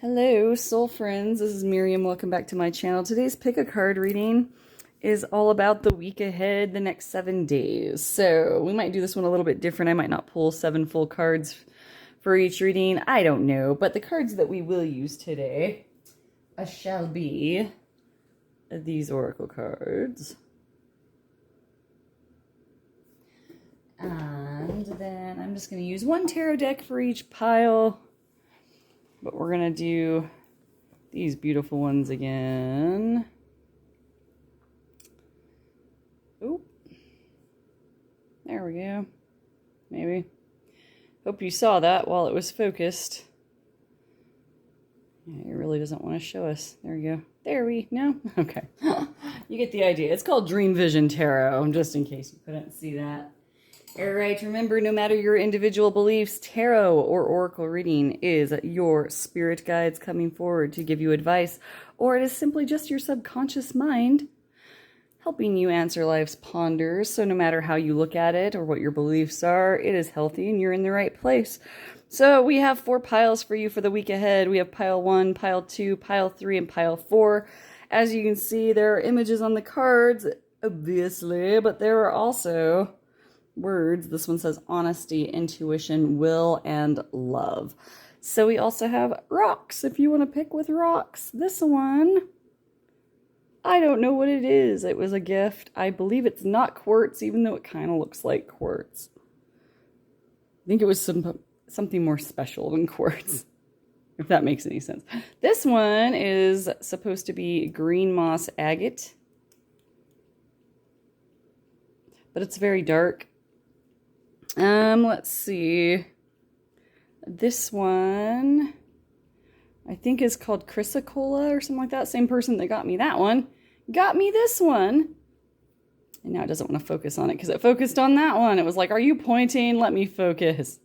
Hello, soul friends. This is Miriam. Welcome back to my channel. Today's pick a card reading is all about the week ahead, the next 7 days. So we might do this one a little bit different. I might not pull 7 full cards for each reading. I don't know. But the cards that we will use today shall be these oracle cards. And then I'm just going to use one tarot deck for each pile. But we're going to do these beautiful ones again. Oh, there we go. Maybe. Hope you saw that while it was focused. Yeah, it really doesn't want to show us. There we go. No? Okay. You get the idea. It's called Dream Vision Tarot, just in case you couldn't see that. All right, remember, no matter your individual beliefs, tarot or oracle reading is your spirit guides coming forward to give you advice, or it is simply just your subconscious mind helping you answer life's ponders. So no matter how you look at it or what your beliefs are, it is healthy and you're in the right place. So we have 4 piles for you for the week ahead. We have pile 1, pile 2, pile 3, and pile 4. As you can see, there are images on the cards, obviously, but there are also words. This one says honesty, intuition, will, and love. So we also have rocks, if you want to pick with rocks. This one, I don't know what it is. It was a gift. I believe it's not quartz, even though it kind of looks like quartz. I think it was something more special than quartz, if that makes any sense. This one is supposed to be green moss agate, but it's very dark. Let's see. This one, I think, is called chrysocolla or something like that. Same person that got me that one got me this one. And now it doesn't want to focus on it because it focused on that one. It was like, are you pointing? Let me focus.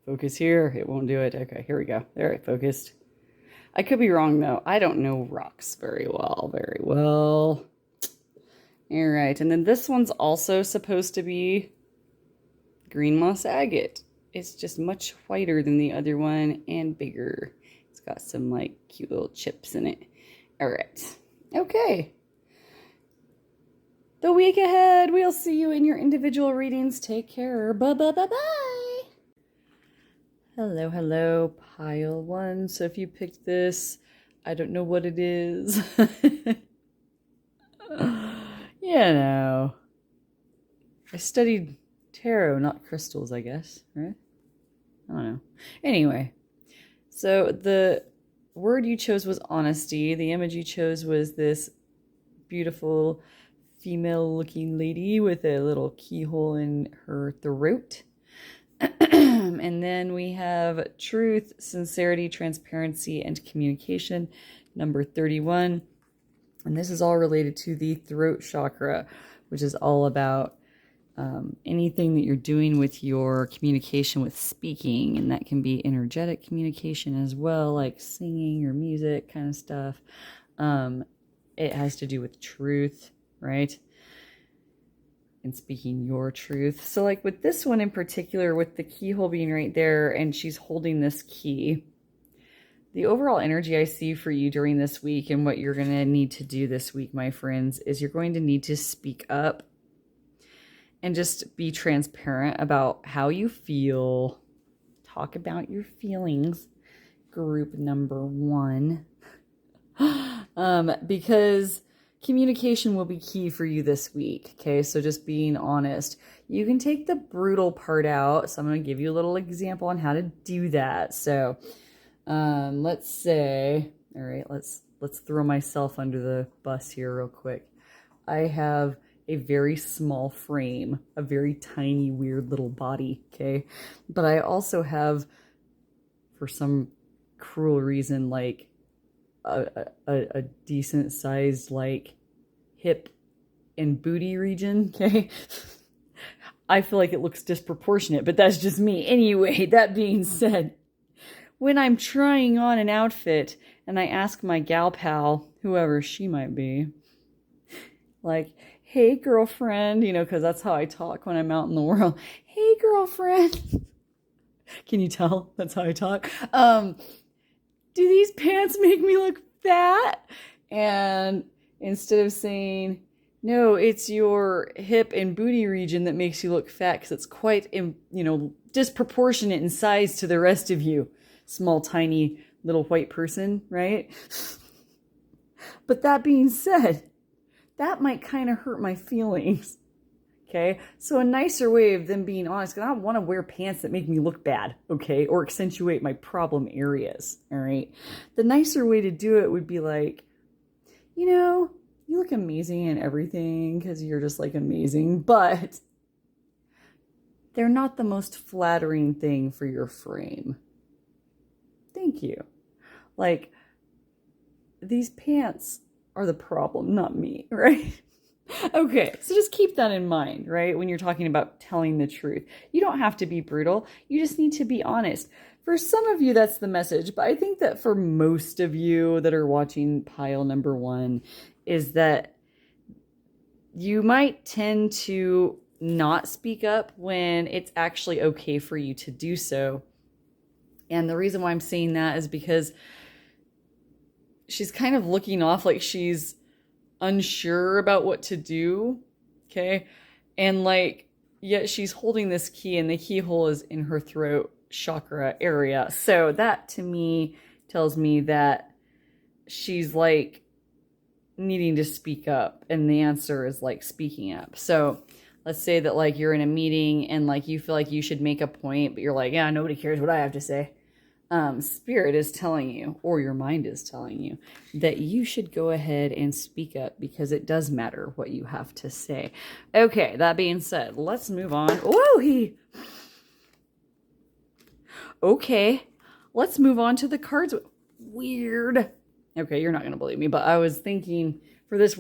Focus here. It won't do it. Okay, here we go. There, it focused. I could be wrong, though. I don't know rocks very well. All right, and then this one's also supposed to be green moss agate. It's just much whiter than the other one and bigger. It's got some like cute little chips in it. All right. Okay. The week ahead, we'll see you in your individual readings. Take care. Bye. Hello, pile 1. So if you picked this, I don't know what it is. I studied tarot, not crystals, I guess, right? I don't know. Anyway, so the word you chose was honesty. The image you chose was this beautiful female-looking lady with a little keyhole in her throat. And then we have truth, sincerity, transparency, and communication, number 31. And this is all related to the throat chakra, which is all about anything that you're doing with your communication with speaking, and that can be energetic communication as well, like singing or music kind of stuff. It has to do with truth, right? And speaking your truth. So like with this one in particular, with the keyhole being right there and she's holding this key, the overall energy I see for you during this week and what you're going to need to do this week, my friends, is you're going to need to speak up and just be transparent about how you feel. Talk about your feelings. Group number 1. Because communication will be key for you this week. Okay, so just being honest. You can take the brutal part out. So I'm going to give you a little example on how to do that. So let's say, all right, let's throw myself under the bus here real quick. I have a very small frame, a very tiny, weird little body, okay? But I also have, for some cruel reason, like a decent sized, like, hip and booty region, okay? I feel like it looks disproportionate, but that's just me. Anyway, that being said, when I'm trying on an outfit and I ask my gal pal, whoever she might be, like, hey, girlfriend, because that's how I talk when I'm out in the world. Hey, girlfriend. Can you tell? That's how I talk. do these pants make me look fat? And instead of saying, no, it's your hip and booty region that makes you look fat because it's quite, disproportionate in size to the rest of you. Small, tiny, little white person, right? But that being said, that might kind of hurt my feelings. Okay, so a nicer way of them being honest, because I don't want to wear pants that make me look bad, okay, or accentuate my problem areas, all right? The nicer way to do it would be like, you look amazing and everything because you're just like amazing, but they're not the most flattering thing for your frame. Thank you. Like, these pants are the problem, not me, right? Okay, so just keep that in mind, right? When you're talking about telling the truth. You don't have to be brutal. You just need to be honest. For some of you, that's the message. But I think that for most of you that are watching pile number 1 is that you might tend to not speak up when it's actually okay for you to do so. And the reason why I'm saying that is because she's kind of looking off like she's unsure about what to do, okay? And yet she's holding this key and the keyhole is in her throat chakra area. So that to me tells me that she's needing to speak up, and the answer is speaking up. So let's say that you're in a meeting and you feel like you should make a point, but you're like, yeah, nobody cares what I have to say. Spirit is telling you, or your mind is telling you, that you should go ahead and speak up because it does matter what you have to say. Okay, that being said, let's move on. Whoa, Okay, let's move on to the cards. Weird. Okay, you're not going to believe me, but I was thinking for this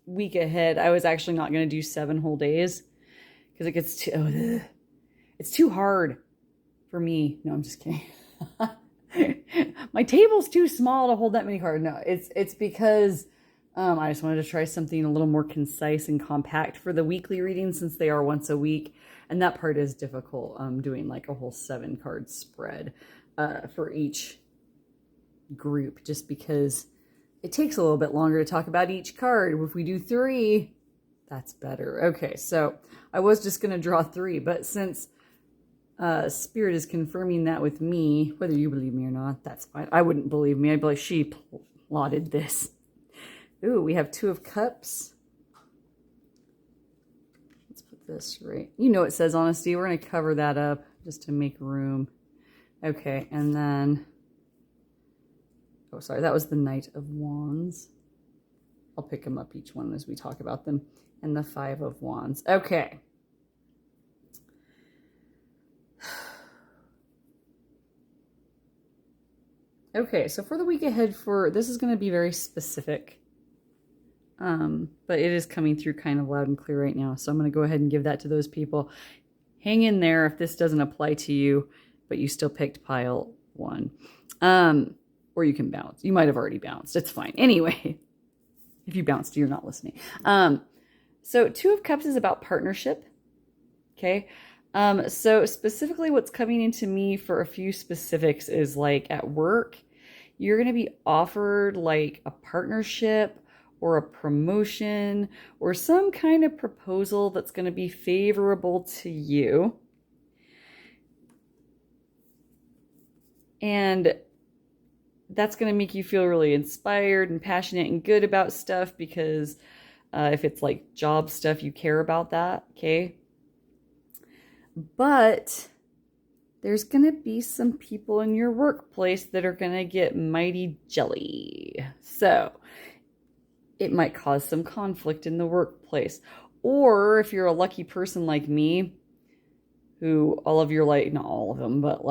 week ahead, I was actually not going to do 7 whole days because it gets it's too hard for me. No, I'm just kidding. My table's too small to hold that many cards. No, it's because I just wanted to try something a little more concise and compact for the weekly readings since they are once a week. And that part is difficult, doing a whole 7 card spread for each group, just because it takes a little bit longer to talk about each card. If we do 3, that's better. Okay, so I was just going to draw 3, but since Spirit is confirming that with me, whether you believe me or not, that's fine. I wouldn't believe me. I'd be like, she plotted this. Ooh, we have 2 of Cups. Let's put this right. It says honesty. We're going to cover that up just to make room. Okay, and then, oh, sorry, that was the Knight of Wands. I'll pick them up each one as we talk about them. And the 5 of Wands. Okay. Okay, so for the week ahead, this is going to be very specific, but it is coming through kind of loud and clear right now, so I'm going to go ahead and give that to those people. Hang in there if this doesn't apply to you, but you still picked pile 1, or you can bounce. You might have already bounced. It's fine. Anyway, if you bounced, you're not listening. So 2 of Cups is about partnership, okay? So specifically what's coming into me for a few specifics is at work, you're going to be offered a partnership or a promotion or some kind of proposal that's going to be favorable to you. And that's going to make you feel really inspired and passionate and good about stuff because if it's job stuff, you care about that, okay? But there's going to be some people in your workplace that are going to get mighty jelly. So it might cause some conflict in the workplace. Or if you're a lucky person like me, who all of your, not all of them, but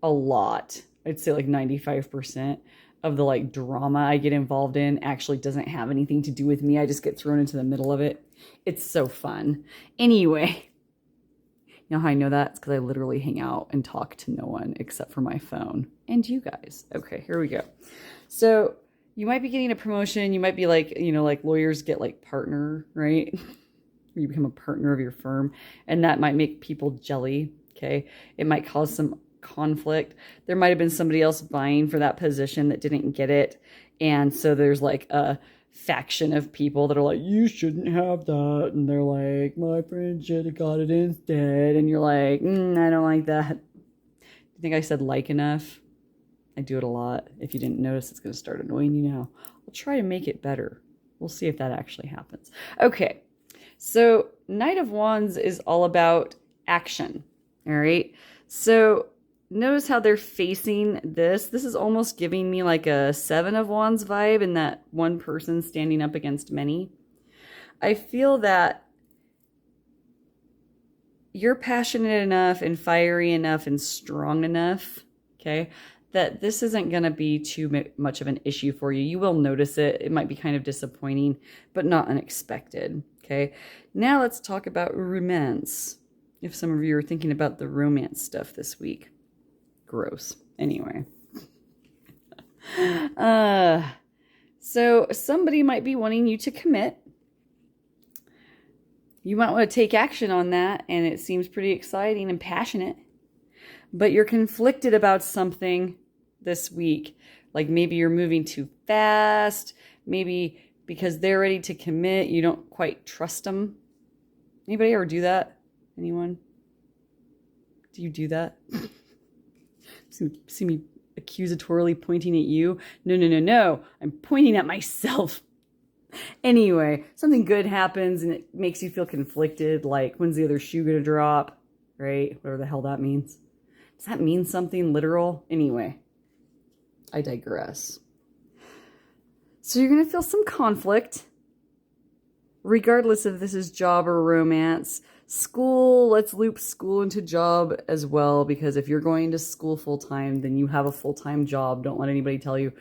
a lot, I'd say 95% of the drama I get involved in actually doesn't have anything to do with me. I just get thrown into the middle of it. It's so fun. Anyway. You know how I know that? It's because I literally hang out and talk to no one except for my phone and you guys. Okay, here we go. So you might be getting a promotion. You might be lawyers get partner, right? You become a partner of your firm, and that might make people jelly, okay? It might cause some conflict. There might have been somebody else vying for that position that didn't get it. And so there's like a faction of people that are like, you shouldn't have that. And they're like, my friend should have got it instead. And you're like, I don't like that. Do you think I said like enough? I do it a lot. If you didn't notice, it's going to start annoying you now. I'll try to make it better. We'll see if that actually happens. Okay. So Knight of Wands is all about action. All right. So notice how they're facing this. This is almost giving me like a Seven of Wands vibe, in that one person standing up against many. I feel that you're passionate enough and fiery enough and strong enough, okay, that this isn't going to be too much of an issue for you. You will notice it. It might be kind of disappointing, but not unexpected, okay? Now let's talk about romance. If some of you are thinking about the romance stuff this week. Gross. Anyway. So somebody might be wanting you to commit. You might want to take action on that, and it seems pretty exciting and passionate. But you're conflicted about something this week. Like maybe you're moving too fast. Maybe because they're ready to commit, you don't quite trust them. Anybody ever do that? Anyone? Do you do that? See me accusatorily pointing at you? No. I'm pointing at myself. Anyway, something good happens and it makes you feel conflicted. Like, when's the other shoe gonna drop? Right? Whatever the hell that means. Does that mean something literal? Anyway, I digress. So you're going to feel some conflict, regardless if this is job or romance. School, let's loop school into job as well, because if you're going to school full-time, then you have a full-time job. Don't let anybody tell you,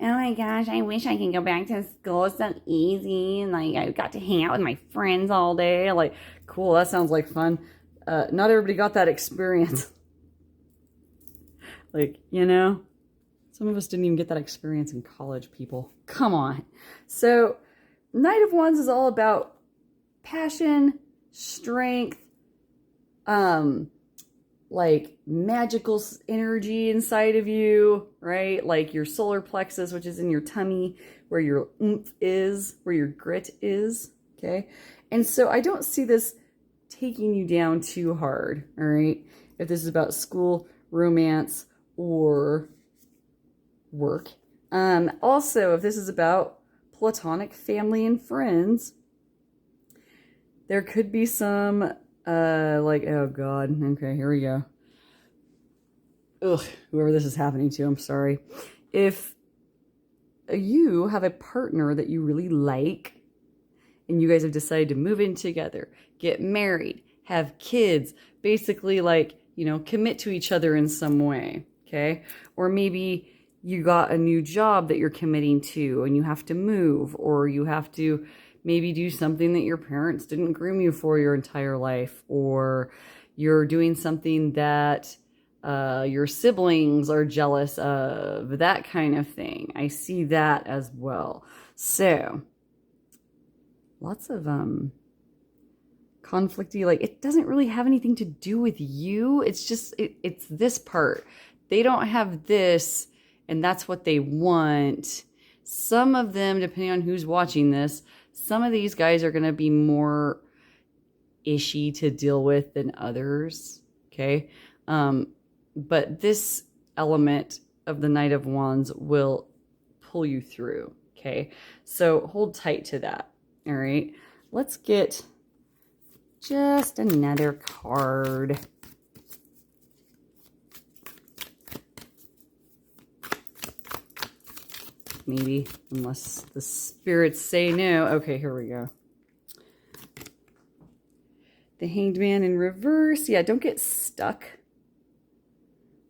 oh my gosh, I wish I could go back to school. It's so easy. And like, I got to hang out with my friends all day. Like, cool, that sounds like fun. Not everybody got that experience. Like, you know, some of us didn't even get that experience in college, people. Come on. So, Knight of Wands is all about passion, strength, like magical energy inside of you, right? Like your solar plexus, which is in your tummy, where your oomph is, where your grit is, okay? And so I don't see this taking you down too hard, all right? If this is about school, romance, or work. Also, if this is about platonic family and friends, there could be some, like, oh God, okay, here we go. Ugh, whoever this is happening to, I'm sorry. If you have a partner that you really like, and you guys have decided to move in together, get married, have kids, basically like, you know, commit to each other in some way, okay? Or maybe you got a new job that you're committing to and you have to move, or you have to maybe do something that your parents didn't groom you for your entire life, or you're doing something that your siblings are jealous of, that kind of thing. I see that as well. So, lots of conflicty, like it doesn't really have anything to do with you. It's just, it's this part. They don't have this, and that's what they want. Some of them, depending on who's watching this, some of these guys are going to be more ishy to deal with than others, okay? But this element of the Knight of Wands will pull you through, okay? So hold tight to that, all right? Let's get just another card. Maybe, unless the spirits say no. Okay, here we go. The Hanged Man in reverse. Yeah, don't get stuck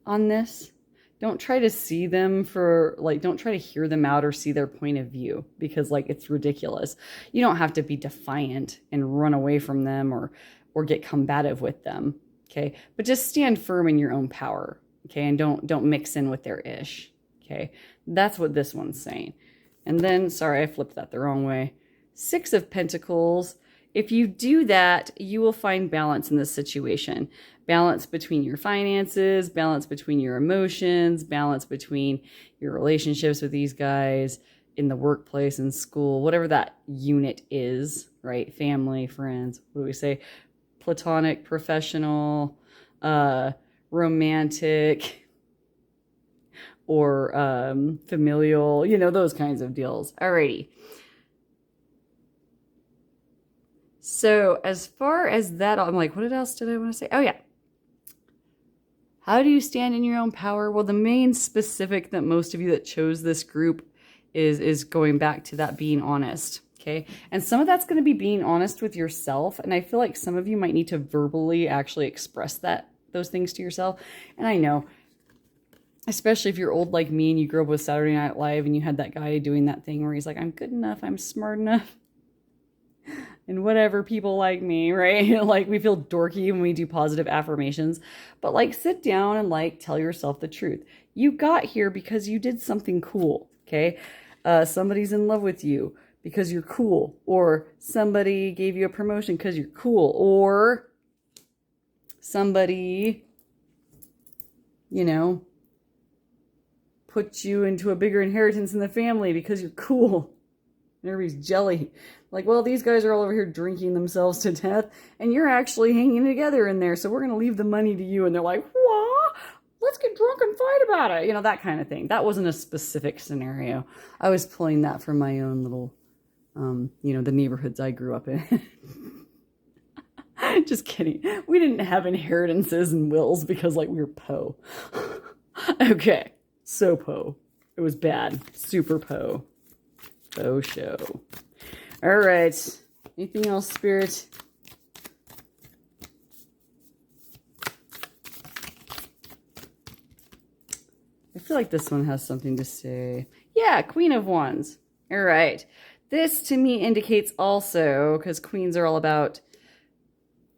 on this. Don't try to see them for, like, don't try to hear them out or see their point of view, because, like, it's ridiculous. You don't have to be defiant and run away from them or get combative with them, okay? But just stand firm in your own power, okay? And don't mix in with their ish, okay? That's what this one's saying. And then, sorry, I flipped that the wrong way. 6 of Pentacles If you do that, you will find balance in this situation. Balance between your finances, balance between your emotions, balance between your relationships with these guys in the workplace and school, whatever that unit is, right? Family, friends, what do we say? Platonic, professional, romantic, or familial, those kinds of deals. Alrighty. So as far as that, I'm like, what else did I want to say? Oh, yeah. How do you stand in your own power? Well, the main specific that most of you that chose this group is going back to that being honest. Okay. And some of that's going to be being honest with yourself. And I feel like some of you might need to verbally actually express those things to yourself. And I know, especially if you're old like me and you grew up with Saturday Night Live and you had that guy doing that thing where he's like, I'm good enough, I'm smart enough, and whatever, people like me, right? Like, we feel dorky when we do positive affirmations, but like, sit down and like tell yourself the truth. You got here because you did something cool. Okay. Somebody's in love with you because you're cool, or somebody gave you a promotion because you're cool, or somebody, put you into a bigger inheritance in the family because you're cool. And everybody's jelly. Like, well, these guys are all over here drinking themselves to death, and you're actually hanging together in there, so we're going to leave the money to you. And they're like, what? Let's get drunk and fight about it. That kind of thing. That wasn't a specific scenario. I was pulling that from my own little, the neighborhoods I grew up in. Just kidding. We didn't have inheritances and wills because, we were po. Okay. So po. It was bad. Super po. Po show. All right. Anything else, Spirit? I feel like this one has something to say. Yeah, Queen of Wands. All right. This to me indicates also, because queens are all about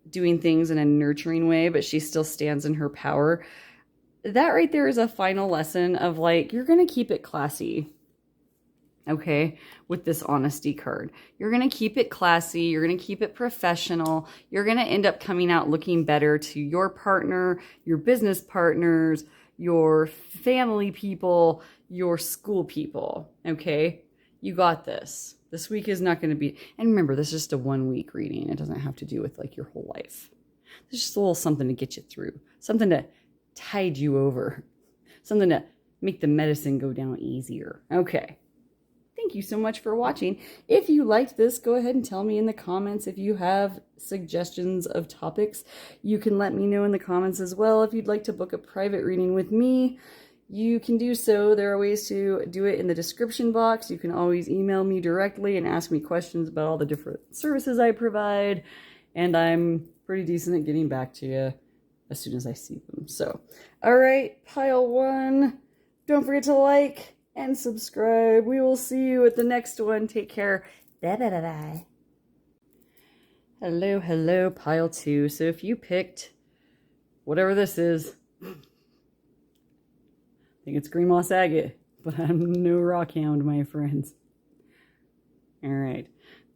doing things in a nurturing way, but she still stands in her power. That right there is a final lesson of you're going to keep it classy. Okay, with this honesty card. You're going to keep it classy. You're going to keep it professional. You're going to end up coming out looking better to your partner, your business partners, your family people, your school people. Okay, you got this. This week is not going to be, and remember, this is just a 1 week reading. It doesn't have to do with your whole life. It's just a little something to get you through, something to tide you over, something to make the medicine go down easier. Okay. Thank you so much for watching. If you liked this, go ahead and tell me in the comments. If you have suggestions of topics, you can let me know in the comments as well. If you'd like to book a private reading with me, you can do so. There are ways to do it in the description box. You can always email me directly and ask me questions about all the different services I provide. And I'm pretty decent at getting back to you as soon as I see them. So, all right, pile one. Don't forget to like and subscribe. We will see you at the next one. Take care. Bye. Hello, pile two. So if you picked whatever this is, I think it's green moss agate, but I'm no rockhound, my friends. All right.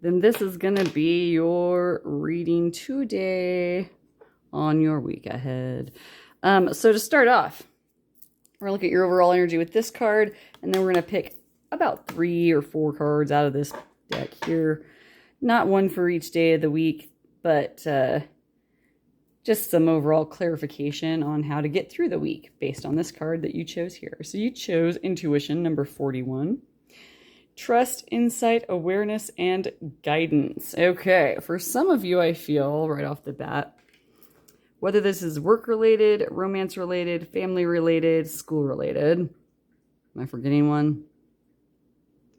Then this is going to be your reading today on your week ahead. So to start off, we're going to look at your overall energy with this card, and then we're going to pick about 3 or 4 cards out of this deck here. Not one for each day of the week, but just some overall clarification on how to get through the week based on this card that you chose here. So you chose Intuition, number 41. Trust, insight, awareness, and guidance. Okay, for some of you, I feel right off the bat, whether this is work-related, romance-related, family-related, school-related. Am I forgetting one?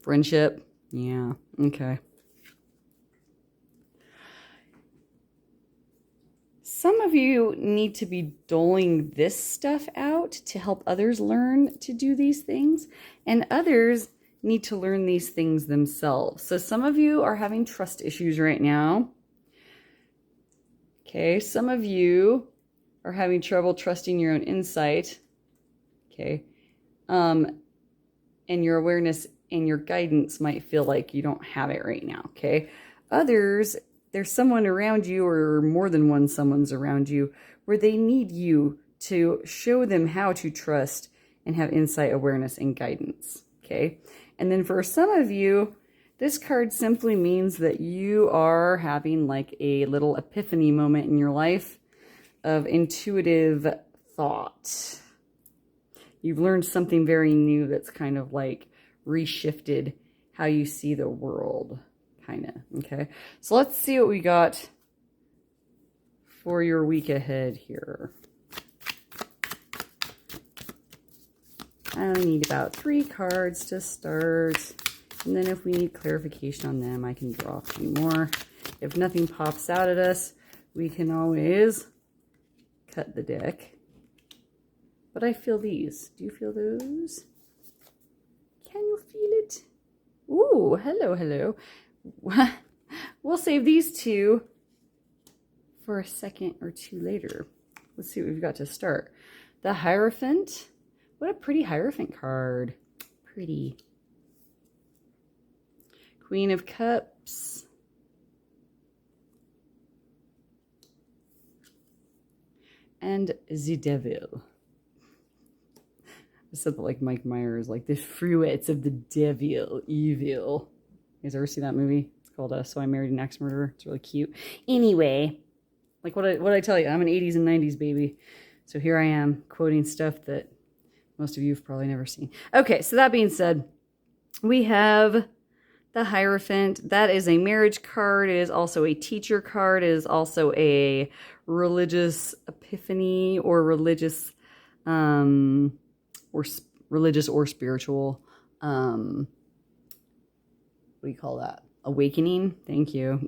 Friendship? Yeah, okay. Some of you need to be doling this stuff out to help others learn to do these things, and others need to learn these things themselves. So some of you are having trust issues right now. Okay, some of you are having trouble trusting your own insight. Okay, and your awareness and your guidance might feel like you don't have it right now. Okay, others, there's someone around you, or more than one someone's around you, where they need you to show them how to trust and have insight, awareness, and guidance. Okay. And then for some of you, this card simply means that you are having like a little epiphany moment in your life of intuitive thought. You've learned something very new that's kind of like reshifted how you see the world, kind of. Okay. So let's see what we got for your week ahead here. I only need about 3 cards to start. And then if we need clarification on them, I can draw a few more. If nothing pops out at us, we can always cut the deck. But I feel these. Do you feel those? Can you feel it? Ooh, hello, hello. We'll save these 2 for a second or 2 later. Let's see what we've got to start. The Hierophant. What a pretty Hierophant card. Pretty. Queen of Cups. And the Devil. I said that like Mike Myers, like the fruits of the devil, evil. You guys ever see that movie? It's called So I Married an Axe Murderer. It's really cute. Anyway, like what I tell you, I'm an 80s and 90s baby. So here I am quoting stuff that most of you have probably never seen. Okay, so that being said, we have the Hierophant. That is a marriage card. It is also a teacher card. It is also a religious epiphany or religious or spiritual what do you call that? Awakening. Thank you.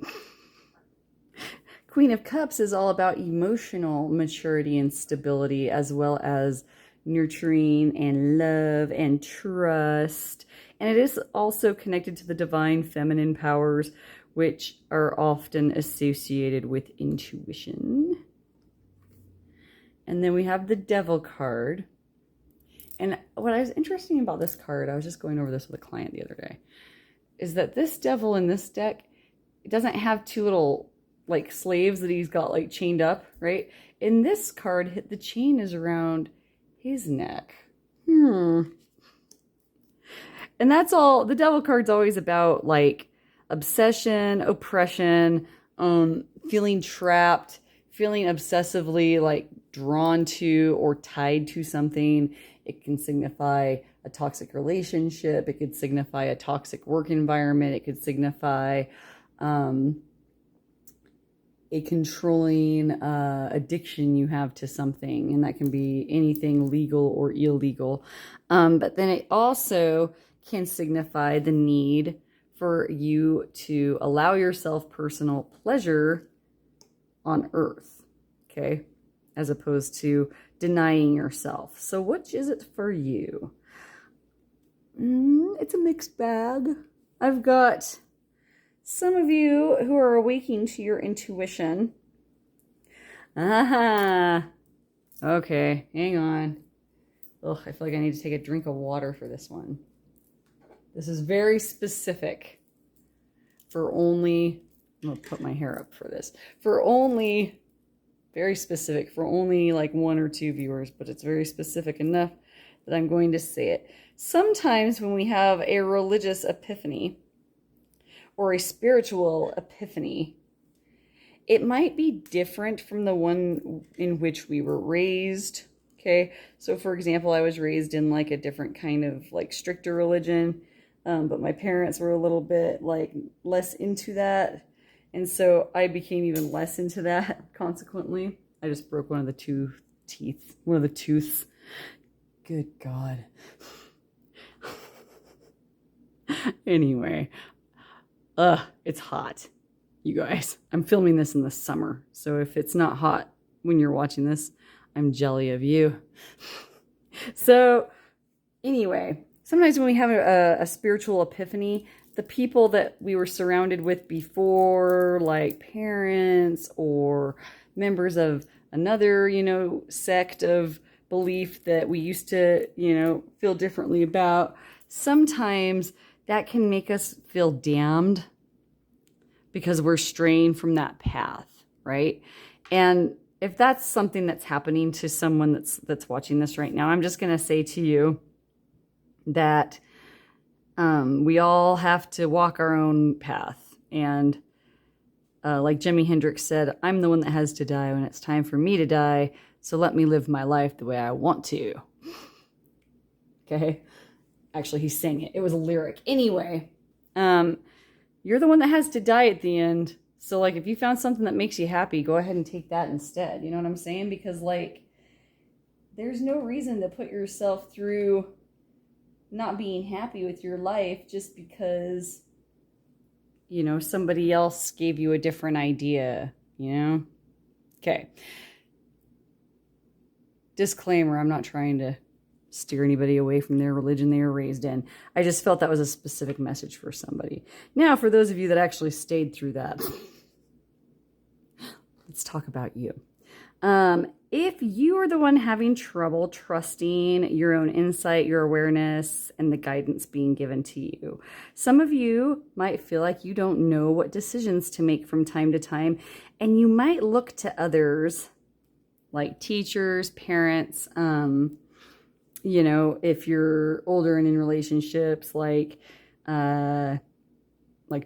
Queen of Cups is all about emotional maturity and stability, as well as nurturing and love and trust. And it is also connected to the divine feminine powers, which are often associated with intuition. And then we have the Devil card. And what was interesting about this card, I was just going over this with a client the other day, is that this devil in this deck, it doesn't have 2 little like slaves that he's got like chained up, right? In this card, the chain is around his neck. And that's all. The Devil card's always about like obsession, oppression, feeling trapped, feeling obsessively like drawn to or tied to something. It can signify a toxic relationship. It could signify a toxic work environment. It could signify a controlling addiction you have to something, and that can be anything legal or illegal. But then it also can signify the need for you to allow yourself personal pleasure on earth, okay, as opposed to denying yourself. So which is it for you? It's a mixed bag. I've got some of you who are awakening to your intuition. Okay, hang on. Ugh, I feel like I need to take a drink of water for this one. This is very specific for only, I'm going to put my hair up for this, for only, very specific, for only like 1 or 2 viewers, but it's very specific enough that I'm going to say it. Sometimes when we have a religious epiphany or a spiritual epiphany, it might be different from the one in which we were raised. Okay, so for example, I was raised in like a different kind of like stricter religion, but my parents were a little bit like less into that. And so I became even less into that, consequently. I just broke one of the tooths. Good God. Anyway, it's hot, you guys. I'm filming this in the summer, so if it's not hot when you're watching this, I'm jelly of you. So anyway, sometimes when we have a spiritual epiphany, the people that we were surrounded with before, like parents or members of another, sect of belief that we used to, feel differently about, sometimes that can make us feel damned because we're straying from that path, right? And if that's something that's happening to someone that's watching this right now, I'm just going to say to you that we all have to walk our own path. And like Jimi Hendrix said, I'm the one that has to die when it's time for me to die. So let me live my life the way I want to. Okay. Actually, he sang it. It was a lyric. Anyway, you're the one that has to die at the end. So, like, if you found something that makes you happy, go ahead and take that instead. You know what I'm saying? Because, like, there's no reason to put yourself through not being happy with your life just because, you know, somebody else gave you a different idea, you know? Okay. Disclaimer, I'm not trying to steer anybody away from their religion they were raised in. I just felt that was a specific message for somebody. Now, for those of you that actually stayed through that, let's talk about you. If you are the one having trouble trusting your own insight, your awareness, and the guidance being given to you, some of you might feel like you don't know what decisions to make from time to time, and you might look to others like teachers, parents, you know, if you're older and in relationships, like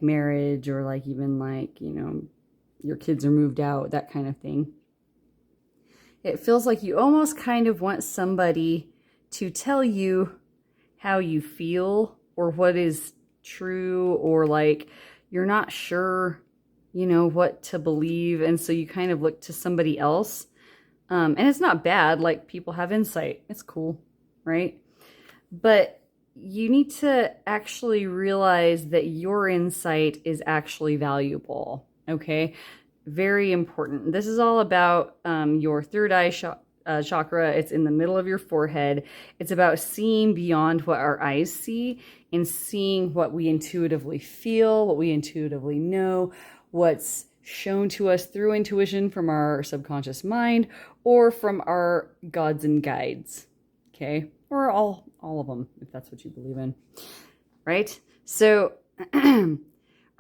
marriage, or like even like, you know, your kids are moved out, that kind of thing. It feels like you almost kind of want somebody to tell you how you feel or what is true, or like you're not sure, you know, what to believe. And so you kind of look to somebody else. And it's not bad. Like, people have insight. It's cool. Right? But you need to actually realize that your insight is actually valuable. Okay? Very important. This is all about your third eye chakra. It's in the middle of your forehead. It's about seeing beyond what our eyes see and seeing what we intuitively feel, what we intuitively know, what's shown to us through intuition from our subconscious mind or from our gods and guides. Okay? Or all of them, if that's what you believe in, right? So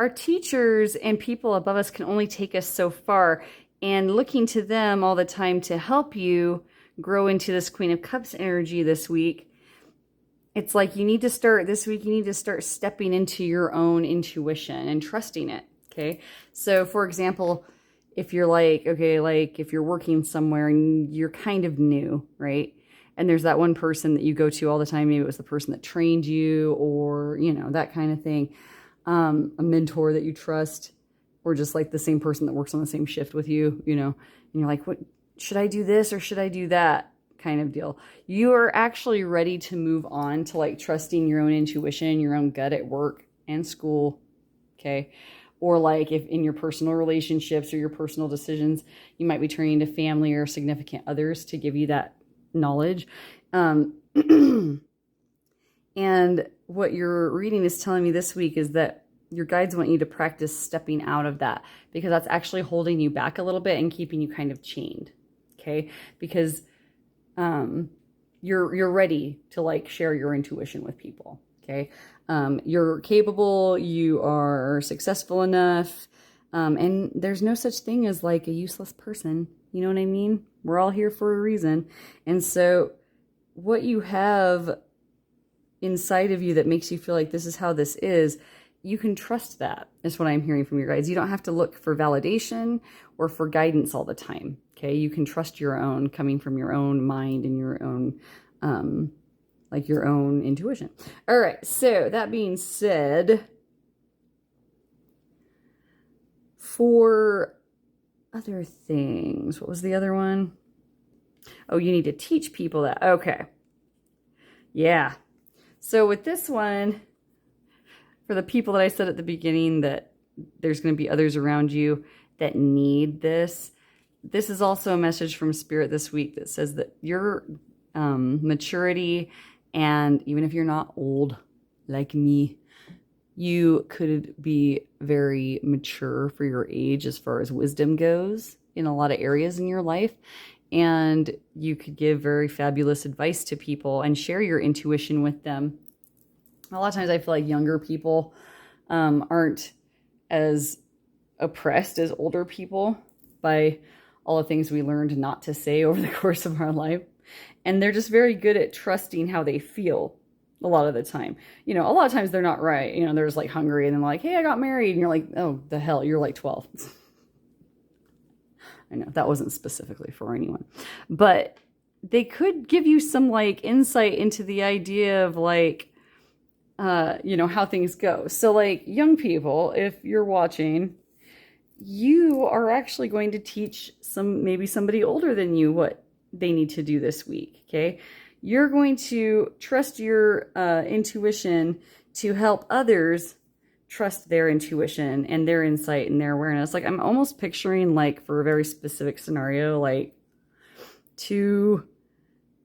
our teachers and people above us can only take us so far, and looking to them all the time to help you grow into this Queen of Cups energy this week, it's like you need to start this week, you need to start stepping into your own intuition and trusting it, okay? So for example, if you're like, okay, like if you're working somewhere and you're kind of new, right? And there's that one person that you go to all the time. Maybe it was the person that trained you, or, you know, that kind of thing. A mentor that you trust, or just like the same person that works on the same shift with you, you know, and you're like, what, should I do this or should I do that kind of deal? You are actually ready to move on to like trusting your own intuition, your own gut at work and school. Okay. Or like if in your personal relationships or your personal decisions, you might be turning to family or significant others to give you that knowledge. And what your reading is telling me this week is that your guides want you to practice stepping out of that, because that's actually holding you back a little bit and keeping you kind of chained. Okay. Because, you're ready to like share your intuition with people. Okay. You're capable, you are successful enough. And there's no such thing as like a useless person. You know what I mean? We're all here for a reason. And so what you have inside of you that makes you feel like this is how this is, you can trust that, is what I'm hearing from your guides. You don't have to look for validation or for guidance all the time. Okay. You can trust your own, coming from your own mind and your own, like your own intuition. All right. So that being said, for other things, what was the other one? Oh, you need to teach people that. Okay. Yeah. So with this one, for the people that I said at the beginning that there's going to be others around you that need this, this is also a message from Spirit this week that says that your maturity, and even if you're not old like me, you could be very mature for your age as far as wisdom goes in a lot of areas in your life. And you could give very fabulous advice to people and share your intuition with them. A lot of times I feel like younger people aren't as oppressed as older people by all the things we learned not to say over the course of our life. And they're just very good at trusting how they feel a lot of the time. A lot of times they're not right. They're just like hungry and then like, hey, I got married. And you're like, oh, the hell, you're like 12. I know that wasn't specifically for anyone, but they could give you some like insight into the idea of like, how things go. So like young people, if you're watching, you are actually going to teach maybe somebody older than you what they need to do this week. Okay. You're going to trust your intuition to help others trust their intuition and their insight and their awareness. Like I'm almost picturing like for a very specific scenario, like two,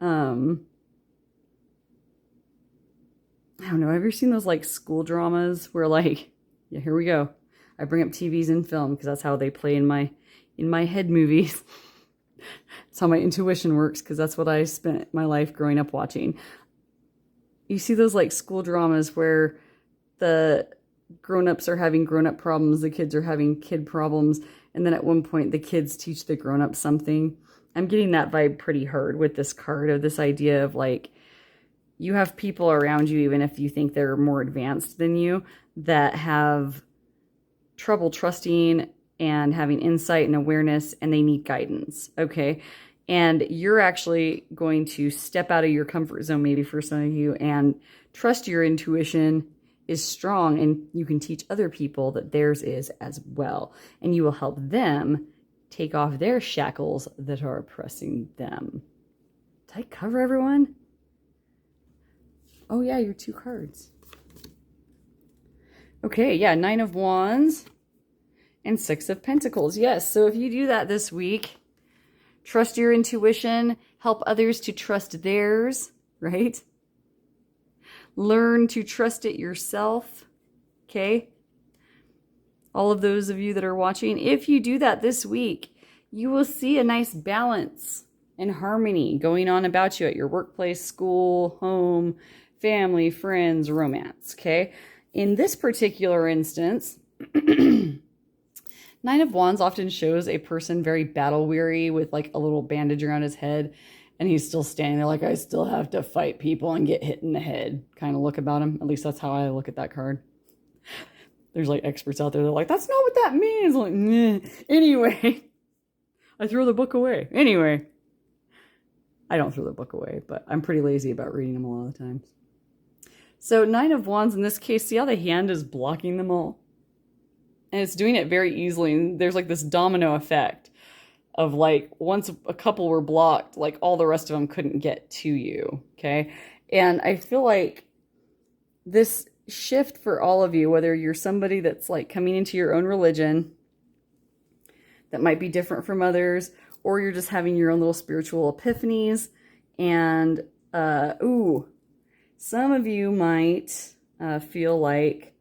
I don't know. Have you seen those like school dramas where like, yeah, here we go. I bring up TVs and film because that's how they play in my head movies. That's how my intuition works because that's what I spent my life growing up watching. You see those like school dramas where the grown-ups are having grown-up problems, the kids are having kid problems, and then at one point the kids teach the grown-ups something. I'm getting that vibe pretty hard with this card of this idea of like, you have people around you, even if you think they're more advanced than you, that have trouble trusting and having insight and awareness, and they need guidance, okay? And you're actually going to step out of your comfort zone, maybe for some of you, and trust your intuition is strong, and you can teach other people that theirs is as well. And you will help them take off their shackles that are oppressing them. Did I cover everyone? Oh yeah, your 2 cards. Okay, yeah, 9 of Wands and 6 of Pentacles. Yes, so if you do that this week, trust your intuition, help others to trust theirs, right? Learn to trust it yourself, okay? All of those of you that are watching, if you do that this week, you will see a nice balance and harmony going on about you at your workplace, school, home, family, friends, romance, okay? In this particular instance, 9 of Wands often shows a person very battle weary with like a little bandage around his head, and he's still standing there like, I still have to fight people and get hit in the head kind of look about him. At least that's how I look at that card. There's like experts out there that are like, that's not what that means. Like, meh. Anyway, I throw the book away. Anyway, I don't throw the book away, but I'm pretty lazy about reading them a lot of the times. So 9 of Wands in this case, see how the hand is blocking them all? And it's doing it very easily. And there's like this domino effect of like, once a couple were blocked, like all the rest of them couldn't get to you, okay? And I feel like this shift for all of you, whether you're somebody that's like coming into your own religion that might be different from others, or you're just having your own little spiritual epiphanies, and some of you might feel like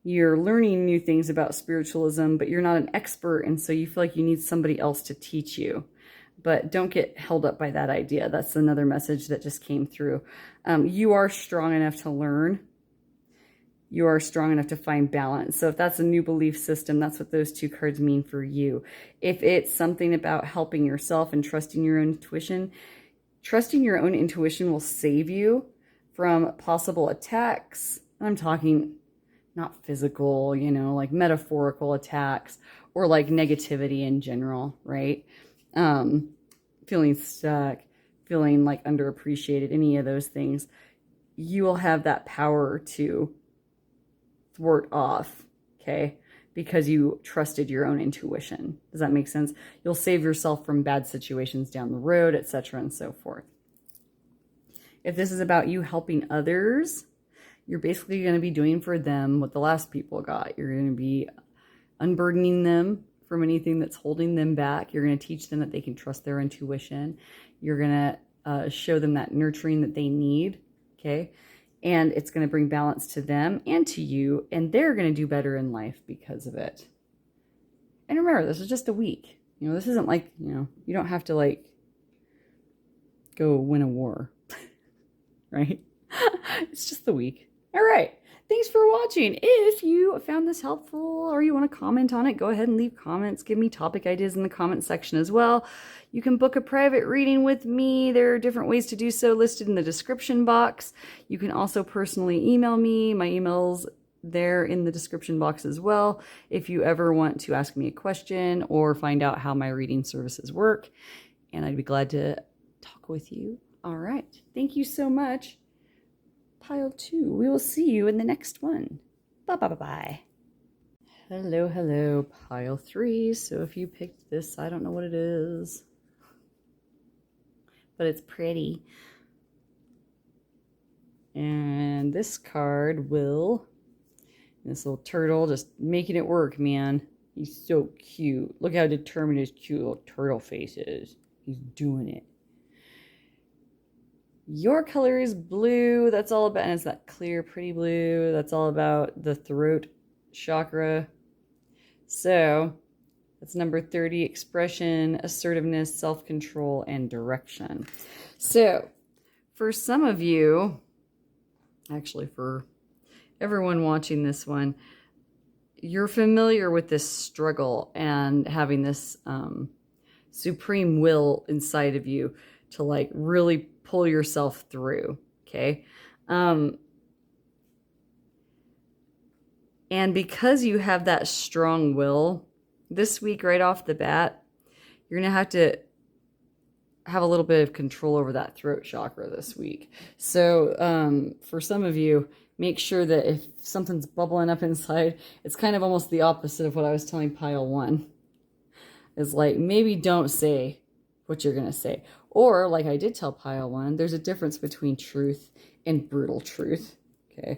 you're learning new things about spiritualism, but you're not an expert, and so you feel like you need somebody else to teach you. But don't get held up by that idea. That's another message that just came through. You are strong enough to learn. You are strong enough to find balance. So if that's a new belief system, that's what those 2 cards mean for you. If it's something about helping yourself and trusting your own intuition, trusting your own intuition will save you from possible attacks. I'm talking not physical, like metaphorical attacks, or like negativity in general, right? Feeling stuck, feeling like underappreciated, any of those things. You will have that power to thwart off, okay? Because you trusted your own intuition. Does that make sense? You'll save yourself from bad situations down the road, etc. and so forth. If this is about you helping others, you're basically going to be doing for them what the last people got. You're going to be unburdening them from anything that's holding them back. You're going to teach them that they can trust their intuition. You're going to show them that nurturing that they need, okay? And it's going to bring balance to them and to you, and they're going to do better in life because of it. And remember, this is just a week. This isn't like, you don't have to like go win a war, right? It's just the week. All right. Thanks for watching. If you found this helpful or you want to comment on it, go ahead and leave comments. Give me topic ideas in the comment section as well. You can book a private reading with me. There are different ways to do so listed in the description box. You can also personally email me. My email's there in the description box as well if you ever want to ask me a question or find out how my reading services work. And I'd be glad to talk with you. All right. Thank you so much. Pile 2. We will see you in the next one. Bye-bye-bye-bye. Hello, hello, pile 3. So if you picked this, I don't know what it is, but it's pretty. And this card will, this little turtle just making it work, man. He's so cute. Look how determined his cute little turtle face is. He's doing it. Your color is blue. That's all about, and it's that clear, pretty blue. That's all about the throat chakra. So that's number 30, expression, assertiveness, self-control, and direction. So for some of you, actually for everyone watching this one, you're familiar with this struggle and having this supreme will inside of you to like really pull yourself through, okay? And because you have that strong will, this week right off the bat, you're going to have a little bit of control over that throat chakra this week. So for some of you, make sure that if something's bubbling up inside, it's kind of almost the opposite of what I was telling pile 1. It's like, maybe don't say what you're going to say. Or, like I did tell pile 1, there's a difference between truth and brutal truth. Okay?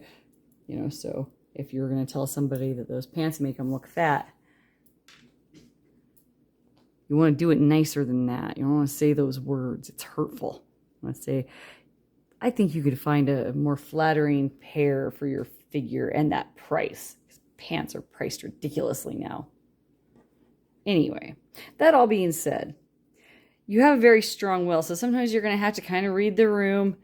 You know, so if you're going to tell somebody that those pants make them look fat, you want to do it nicer than that. You don't want to say those words. It's hurtful. You want to say, I think you could find a more flattering pair for your figure and that price. Pants are priced ridiculously now. Anyway, that all being said, you have a very strong will, so sometimes you're going to have to kind of read the room,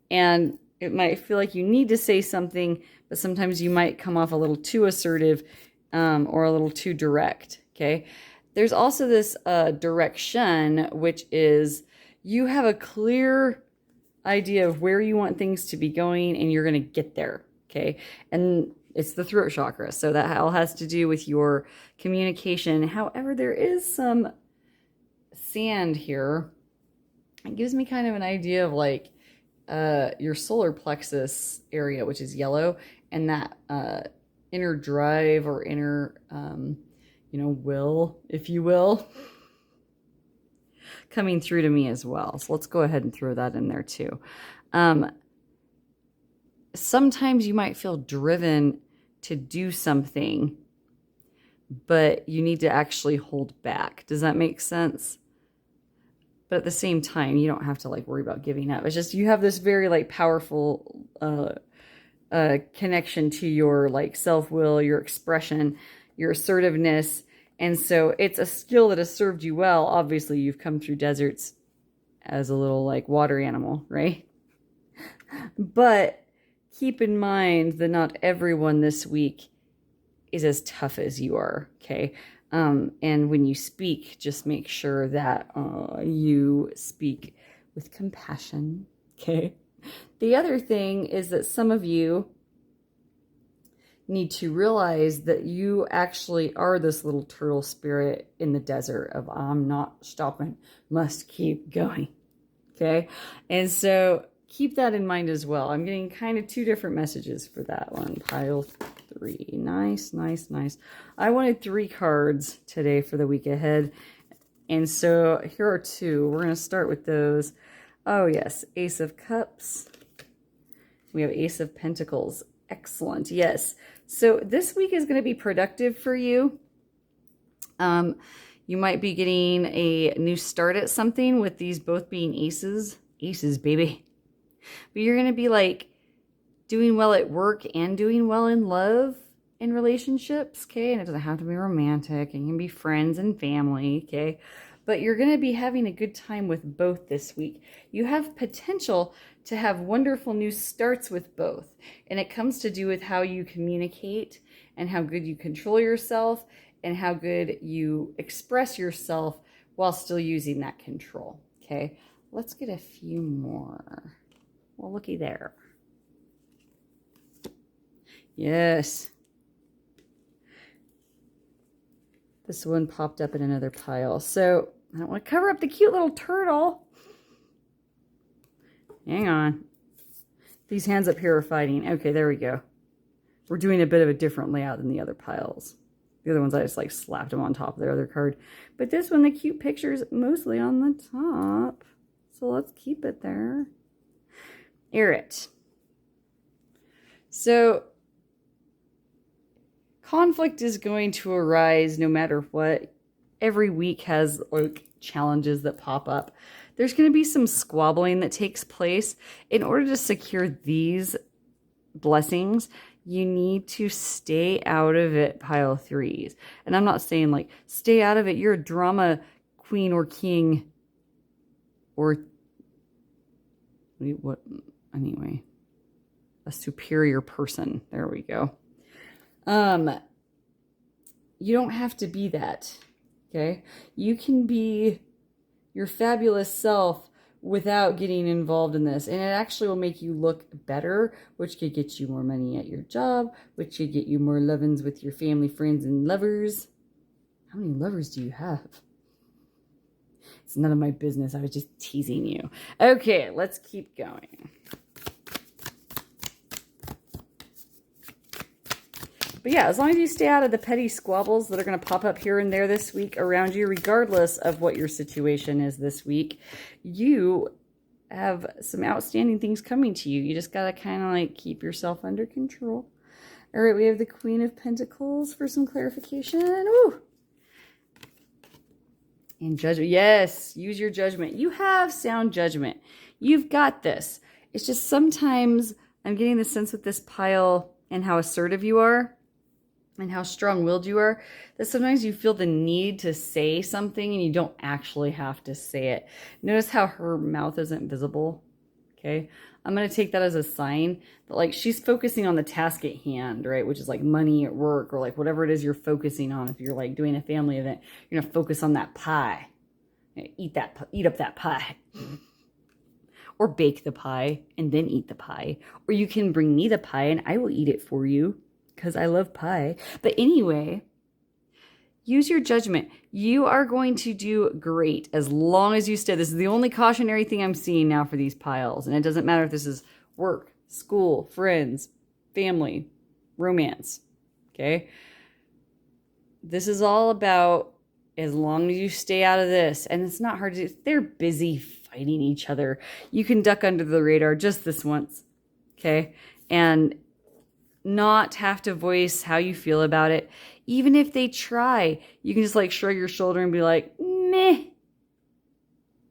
and it might feel like you need to say something, but sometimes you might come off a little too assertive or a little too direct, okay? There's also this direction, which is you have a clear idea of where you want things to be going, and you're going to get there, okay? And it's the throat chakra, so that all has to do with your communication. However, there is some sand here. It gives me kind of an idea of like your solar plexus area, which is yellow, and that inner drive or inner, will, if you will, coming through to me as well. So let's go ahead and throw that in there too. Sometimes you might feel driven to do something, but you need to actually hold back. Does that make sense? But at the same time, you don't have to like worry about giving up. It's just you have this very like powerful connection to your like self-will, your expression, your assertiveness. And so it's a skill that has served you well. Obviously, you've come through deserts as a little like water animal, right? But keep in mind that not everyone this week is as tough as you are, okay? And when you speak, just make sure that you speak with compassion, okay? The other thing is that some of you need to realize that you actually are this little turtle spirit in the desert of I'm not stopping, must keep going, okay? And so keep that in mind as well. I'm getting kind of 2 different messages for that one. Pile 3. Nice, nice, nice. I wanted 3 cards today for the week ahead. And so here are 2. We're going to start with those. Oh, yes. Ace of Cups. We have Ace of Pentacles. Excellent. Yes. So this week is going to be productive for you. You might be getting a new start at something with these both being aces. Aces, baby. But you're going to be like doing well at work and doing well in love and relationships, okay? And it doesn't have to be romantic. It can be friends and family, okay? But you're going to be having a good time with both this week. You have potential to have wonderful new starts with both. And it comes to do with how you communicate and how good you control yourself and how good you express yourself while still using that control. Okay, let's get a few more. Well, looky there. Yes. This one popped up in another pile. So I don't want to cover up the cute little turtle. Hang on. These hands up here are fighting. Okay, there we go. We're doing a bit of a different layout than the other piles. The other ones I just like slapped them on top of their other card. But this one, the cute picture's mostly on the top. So let's keep it there. Air it. So conflict is going to arise no matter what. Every week has like challenges that pop up. There's going to be some squabbling that takes place. In order to secure these blessings, you need to stay out of it, pile threes. And I'm not saying like, stay out of it. You're a drama queen or king or what? Anyway, a superior person. There we go. You don't have to be that. Okay. You can be your fabulous self without getting involved in this. And it actually will make you look better, which could get you more money at your job, which could get you more lovins with your family, friends, and lovers. How many lovers do you have? It's none of my business. I was just teasing you. Okay, let's keep going. But yeah, as long as you stay out of the petty squabbles that are going to pop up here and there this week around you, regardless of what your situation is this week, you have some outstanding things coming to you. You just got to kind of like keep yourself under control. All right, we have the Queen of Pentacles for some clarification. Ooh. And judgment. Yes, use your judgment. You have sound judgment. You've got this. It's just sometimes I'm getting the sense with this pile and how assertive you are and how strong-willed you are, that sometimes you feel the need to say something and you don't actually have to say it. Notice how her mouth isn't visible, okay? I'm going to take that as a sign that, like, she's focusing on the task at hand, right? Which is, like, money at work or, like, whatever it is you're focusing on. If you're, like, doing a family event, you're going to focus on that pie. Eat up that pie. Or bake the pie and then eat the pie. Or you can bring me the pie and I will eat it for you, because I love pie. But anyway, use your judgment. You are going to do great as long as you stay. This is the only cautionary thing I'm seeing now for these piles. And it doesn't matter if this is work, school, friends, family, romance. Okay? This is all about as long as you stay out of this. And it's not hard to do. They're busy fighting each other. You can duck under the radar just this once. Okay? And not have to voice how you feel about it. Even if they try, you can just like shrug your shoulder and be like, meh.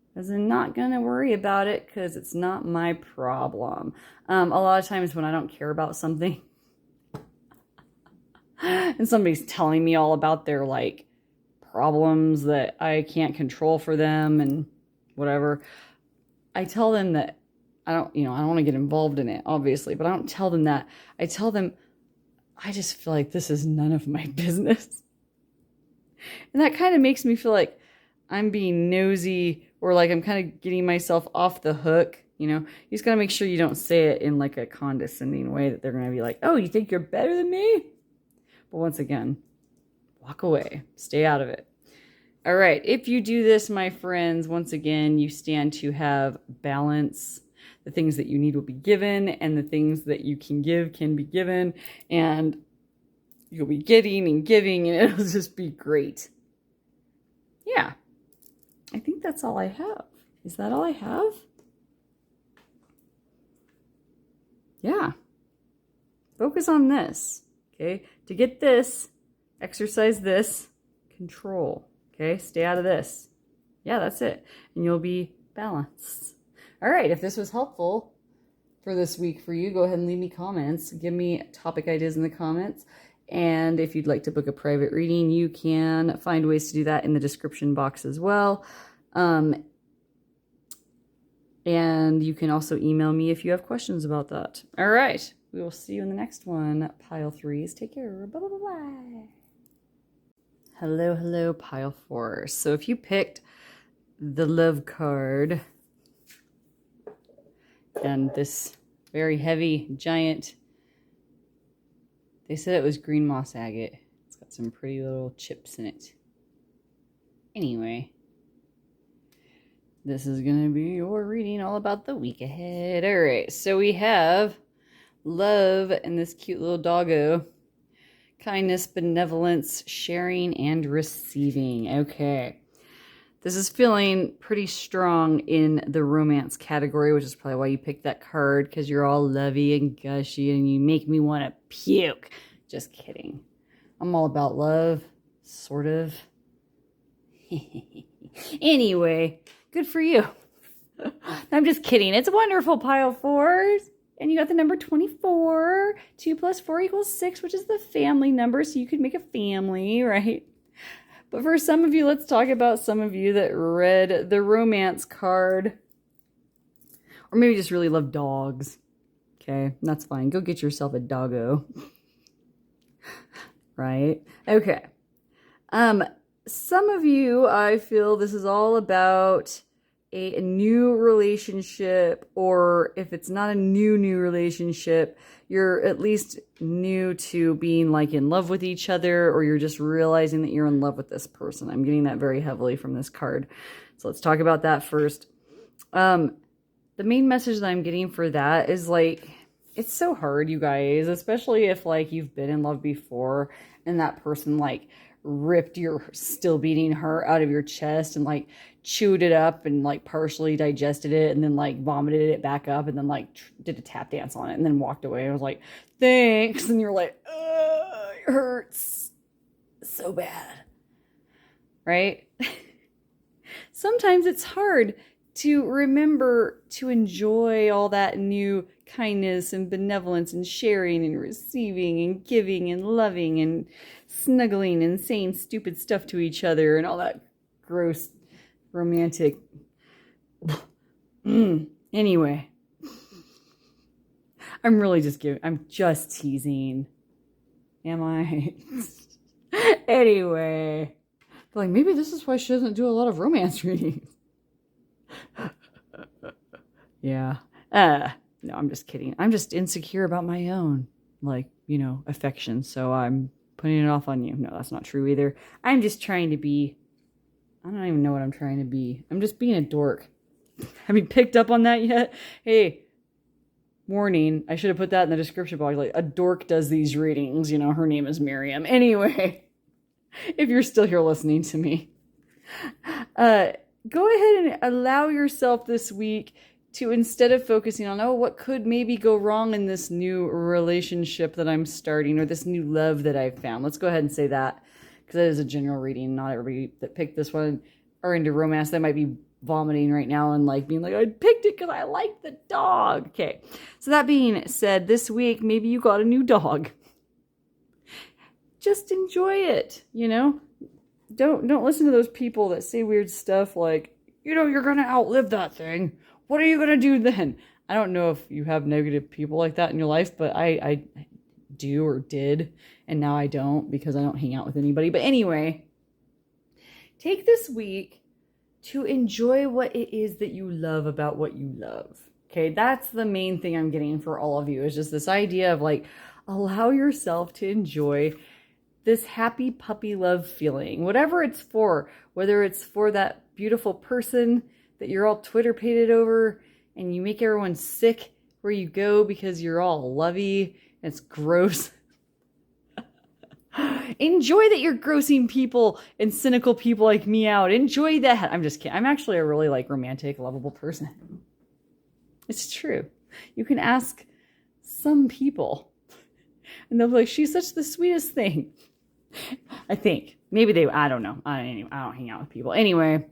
Because I'm not going to worry about it because it's not my problem. A lot of times when I don't care about something and somebody's telling me all about their like problems that I can't control for them and whatever, I tell them that I don't want to get involved in it, obviously, but I don't tell them that. I tell them, I just feel like this is none of my business. And that kind of makes me feel like I'm being nosy or like I'm kind of getting myself off the hook. You just got to make sure you don't say it in like a condescending way that they're going to be like, oh, you think you're better than me? But once again, walk away, stay out of it. All right. If you do this, my friends, once again, you stand to have balance. The things that you need will be given, and the things that you can give can be given, and you'll be getting and giving, and it'll just be great. Yeah. I think that's all I have. Is that all I have? Yeah. Focus on this, okay? To get this, exercise this, control, okay? Stay out of this. Yeah, that's it. And you'll be balanced. All right, if this was helpful for this week for you, go ahead and leave me comments. Give me topic ideas in the comments. And if you'd like to book a private reading, you can find ways to do that in the description box as well. And you can also email me if you have questions about that. All right. We will see you in the next one. Pile 3s. Take care. Bye bye bye bye. Hello, hello, pile 4. So if you picked the love card and this very heavy, giant, they said it was green moss agate. It's got some pretty little chips in it. Anyway, this is going to be your reading all about the week ahead. All right, so we have love and this cute little doggo. Kindness, benevolence, sharing, and receiving. Okay. This is feeling pretty strong in the romance category, which is probably why you picked that card, because you're all lovey and gushy and you make me want to puke. Just kidding. I'm all about love, sort of. Anyway, good for you. I'm just kidding. It's wonderful, pile 4s. And you got the number 24. 2 plus 4 equals 6, which is the family number, so you could make a family, right? But for some of you, let's talk about some of you that read the romance card. Or maybe just really love dogs. Okay, that's fine. Go get yourself a doggo. Right? Okay. Some of you, I feel this is all about a new relationship, or if it's not a new relationship, you're at least new to being like in love with each other, or you're just realizing that you're in love with this person. I'm getting that very heavily from this card. So let's talk about that first. The main message that I'm getting for that is like, it's so hard, you guys, especially if like you've been in love before and that person like ripped your still beating heart out of your chest and like chewed it up and like partially digested it and then like vomited it back up and then like did a tap dance on it and then walked away. I was like, thanks. And you're like, it hurts so bad. Right? Sometimes it's hard to remember to enjoy all that new kindness and benevolence and sharing and receiving and giving and loving and snuggling and saying stupid stuff to each other and all that gross romantic. Anyway, I'm just teasing. Am I? Anyway, like maybe this is why she doesn't do a lot of romance readings. Yeah. No, I'm just kidding. I'm just insecure about my own, like, affection. So I'm putting it off on you. No, that's not true either. I'm just trying to be, I don't even know what I'm trying to be. I'm just being a dork. Have you picked up on that yet? Hey, warning. I should have put that in the description box. Like, a dork does these readings. Her name is Miriam. Anyway, if you're still here listening to me, go ahead and allow yourself this week to, instead of focusing on, what could maybe go wrong in this new relationship that I'm starting or this new love that I've found. Let's go ahead and say that, because that is a general reading. Not everybody that picked this one are into romance. They might be vomiting right now and like being like, I picked it because I like the dog. Okay. So that being said, this week, maybe you got a new dog. Just enjoy it, Don't listen to those people that say weird stuff like, you're going to outlive that thing. What are you going to do then? I don't know if you have negative people like that in your life, but I do or did, and now I don't because I don't hang out with anybody. But anyway, take this week to enjoy what it is that you love about what you love. Okay, that's the main thing I'm getting for all of you, is just this idea of like, allow yourself to enjoy this happy puppy love feeling, whatever it's for, whether it's for that beautiful person that you're all Twitter-pated over and you make everyone sick where you go because you're all lovey and it's gross. Enjoy that you're grossing people and cynical people like me out. Enjoy that. I'm just kidding. I'm actually a really romantic, lovable person. It's true. You can ask some people and they'll be like, she's such the sweetest thing. I think. Maybe I don't know. I don't hang out with people. Anyway,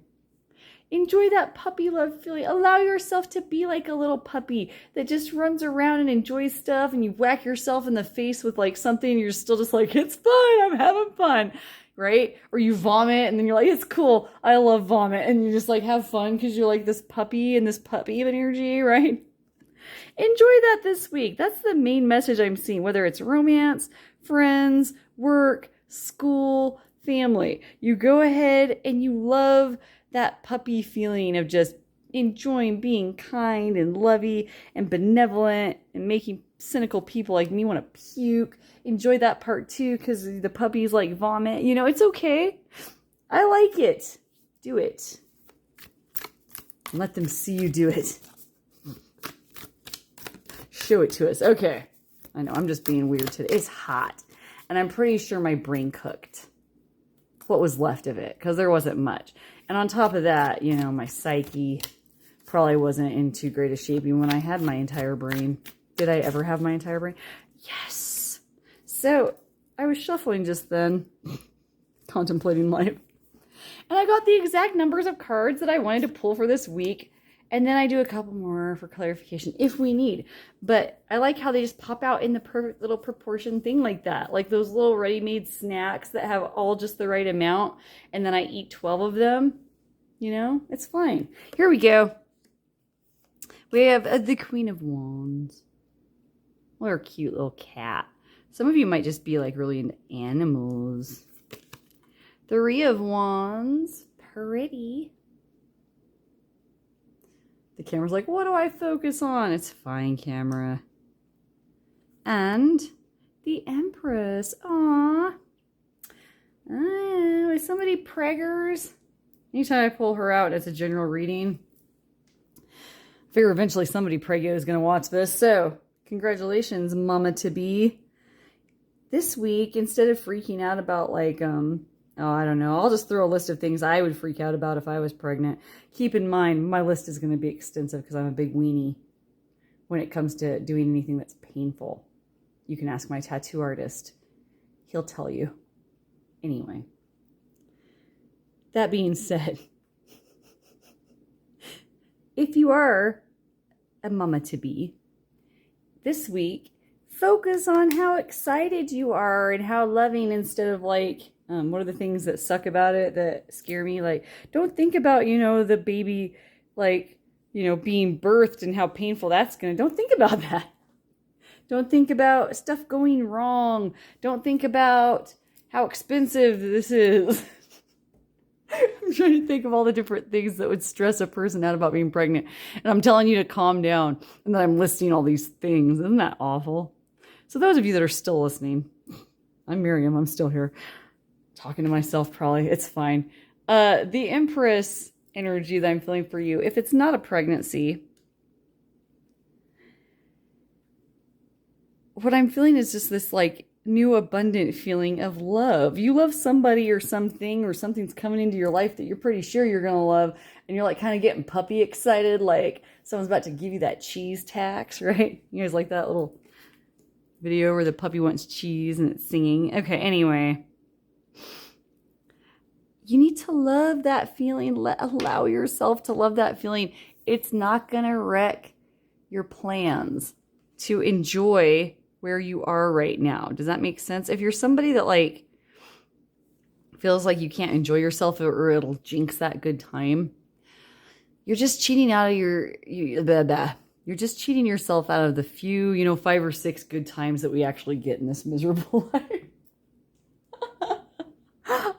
enjoy that puppy love feeling. Allow yourself to be like a little puppy that just runs around and enjoys stuff, and you whack yourself in the face with something and you're still just like, it's fun, I'm having fun. right? Or you vomit and then you're like, it's cool. I love vomit. And you just like have fun because you're like this puppy and this puppy of energy, right? Enjoy that this week. That's the main message I'm seeing, whether it's romance, friends, work, school, family. You go ahead and you love that puppy feeling of just enjoying being kind and lovey and benevolent and making cynical people like me want to puke. Enjoy that part too because the puppies like vomit. You know, it's okay. I like it. Do it. Let them see you do it. Show it to us. Okay. I know, I'm just being weird today. It's hot. And I'm pretty sure my brain cooked what was left of it because there wasn't much. And on top of that, you know, my psyche probably wasn't in too great a shape even when I had my entire brain. Did I ever have my entire brain? Yes. So I was shuffling just then, contemplating life. And I got the exact numbers of cards that I wanted to pull for this week. And then I do a couple more for clarification if we need. But I like how they just pop out in the perfect little proportion thing like that. Like those little ready-made snacks that have all just the right amount. And then I eat 12 of them. You know, it's fine. Here we go. We have the Queen of Wands. What a cute little cat. Some of you might just be like really into animals. Three of Wands. Pretty. The camera's like, what do I focus on? It's fine, camera. And the Empress. Aww. Is somebody preggers? Anytime I pull her out, it's a general reading. I figure eventually somebody preggo is going to watch this. So, congratulations, mama-to-be. This week, instead of freaking out about like, oh, I don't know. I'll just throw a list of things I would freak out about if I was pregnant. Keep in mind, my list is going to be extensive because I'm a big weenie when it comes to doing anything that's painful. You can ask my tattoo artist. He'll tell you. Anyway. That being said, if you are a mama-to-be, this week, focus on how excited you are and how loving instead of like, what are the things that suck about it that scare me? Like, don't think about, you know, the baby, like, you know, being birthed and how painful that's going to, don't think about that. Don't think about stuff going wrong. Don't think about how expensive this is. I'm trying to think of all the different things that would stress a person out about being pregnant. And I'm telling you to calm down. And then I'm listing all these things. Isn't that awful? So those of you that are still listening, I'm Miriam. I'm still here. Talking to myself probably. It's fine. The Empress energy that I'm feeling for you, if it's not a pregnancy, what I'm feeling is just this like new abundant feeling of love. You love somebody or something's coming into your life that you're pretty sure you're going to love. And you're like kind of getting puppy excited. Like someone's about to give you that cheese tax, right? You guys like that little video where the puppy wants cheese and it's singing. Okay, anyway. You need to love that feeling. Allow yourself to love that feeling. It's not going to wreck your plans to enjoy where you are right now. Does that make sense? If you're somebody that like feels like you can't enjoy yourself or it'll jinx that good time, you're just cheating out of you're just cheating yourself out of the few, you know, 5 or 6 good times that we actually get in this miserable life.